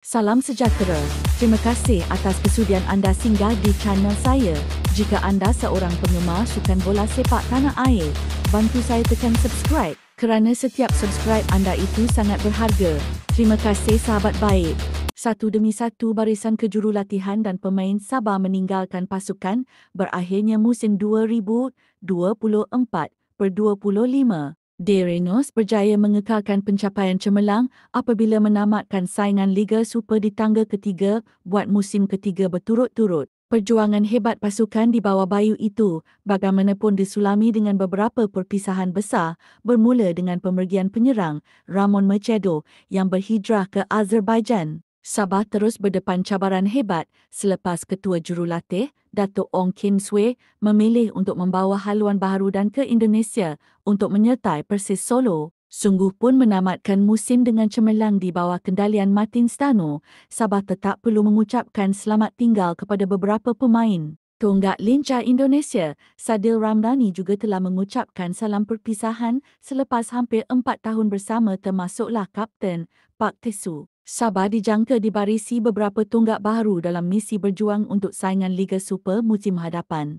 Salam sejahtera. Terima kasih atas kesudian anda singgah di channel saya. Jika anda seorang penggemar sukan bola sepak tanah air, bantu saya tekan subscribe kerana setiap subscribe anda itu sangat berharga. Terima kasih sahabat baik. Satu demi satu barisan kejurulatihan dan pemain Sabah meninggalkan pasukan berakhirnya musim 2024/25. De Renos berjaya mengekalkan pencapaian cemerlang apabila menamatkan saingan Liga Super di tangga ketiga buat musim ketiga berturut-turut. Perjuangan hebat pasukan di bawah Bayu itu bagaimanapun disulami dengan beberapa perpisahan besar, bermula dengan pemergian penyerang Ramon Mercado yang berhijrah ke Azerbaijan. Sabah terus berdepan cabaran hebat selepas Ketua Jurulatih, Datuk Ong Kim Swee, memilih untuk membawa haluan baharudan ke Indonesia untuk menyertai Persis Solo. Sungguh pun menamatkan musim dengan cemerlang di bawah kendalian Martin Stano, Sabah tetap perlu mengucapkan selamat tinggal kepada beberapa pemain. Tonggak lincah Indonesia, Sadil Ramdhani juga telah mengucapkan salam perpisahan selepas hampir 4 tahun bersama termasuklah Kapten Park Tae-soo. Sabah dijangka dibarisi beberapa tonggak baharu dalam misi berjuang untuk saingan Liga Super musim hadapan.